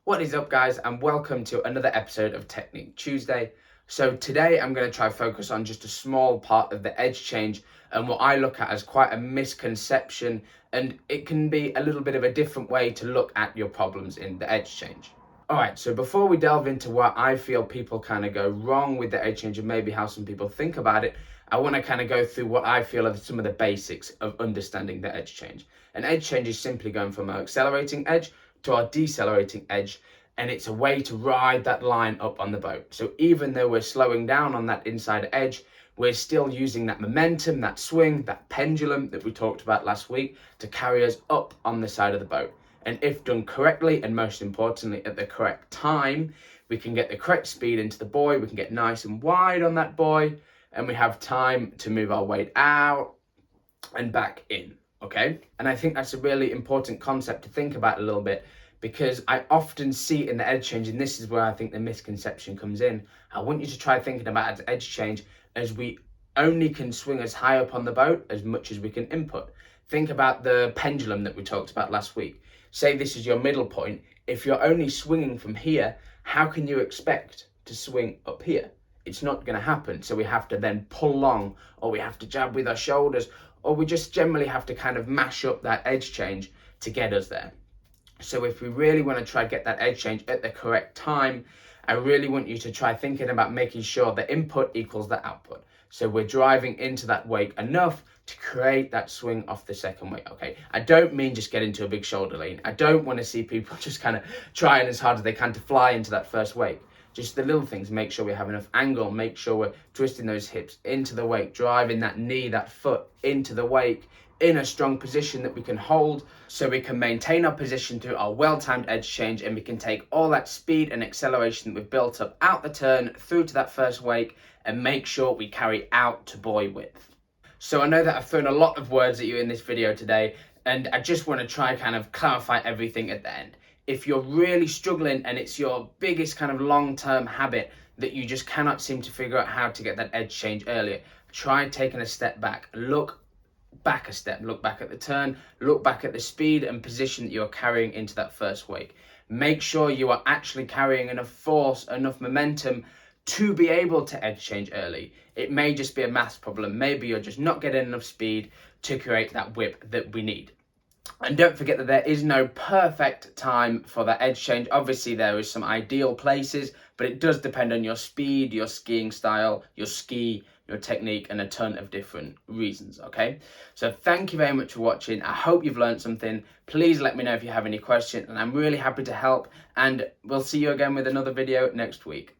What is up, guys, and welcome to another episode of Technique Tuesday. So today I'm going to try focus on just a small part of the edge change and what I look at as quite a misconception, and it can be a little bit of a different way to look at your problems in the edge change. Alright, so before we delve into what I feel people kind of go wrong with the edge change and maybe how some people think about it, I want to kind of go through what I feel are some of the basics of understanding the edge change. An edge change is simply going from our accelerating edge to our decelerating edge, and it's a way to ride that line up on the boat. So even though we're slowing down on that inside edge, we're still using that momentum, that swing, that pendulum that we talked about last week to carry us up on the side of the boat. And if done correctly, and most importantly at the correct time, we can get the correct speed into the buoy, we can get nice and wide on that buoy, and we have time to move our weight out and back in. Okay, and I think that's a really important concept to think about a little bit, because I often see in the edge change, and this is where I think the misconception comes in. I want you to try thinking about the edge change as we only can swing as high up on the boat as much as we can input. Think about the pendulum that we talked about last week. Say this is your middle point. If you're only swinging from here, how can you expect to swing up here? It's not going to happen. So we have to then pull long, or we have to jab with our shoulders, or we just generally have to kind of mash up that edge change to get us there. So if we really want to try get that edge change at the correct time, I really want you to try thinking about making sure the input equals the output. So we're driving into that wake enough to create that swing off the second wake. Okay, I don't mean just get into a big shoulder lean. I don't want to see people just kind of trying as hard as they can to fly into that first wake. Just the little things, make sure we have enough angle, make sure we're twisting those hips into the wake, driving that knee, that foot into the wake in a strong position that we can hold, so we can maintain our position through our well-timed edge change, and we can take all that speed and acceleration that we've built up out the turn through to that first wake and make sure we carry out to buoy width. So I know that I've thrown a lot of words at you in this video today, and I just want to try kind of clarify everything at the end. If you're really struggling and it's your biggest kind of long-term habit that you just cannot seem to figure out how to get that edge change earlier, try taking a step back. Look back a step, look back at the turn, look back at the speed and position that you're carrying into that first wake. Make sure you are actually carrying enough force, enough momentum to be able to edge change early. It may just be a maths problem. Maybe you're just not getting enough speed to create that whip that we need. And don't forget that there is no perfect time for that edge change. Obviously, there is some ideal places, but it does depend on your speed, your skiing style, your ski, your technique, and a ton of different reasons, okay? So thank you very much for watching. I hope you've learned something. Please let me know if you have any questions, and I'm really happy to help. And we'll see you again with another video next week.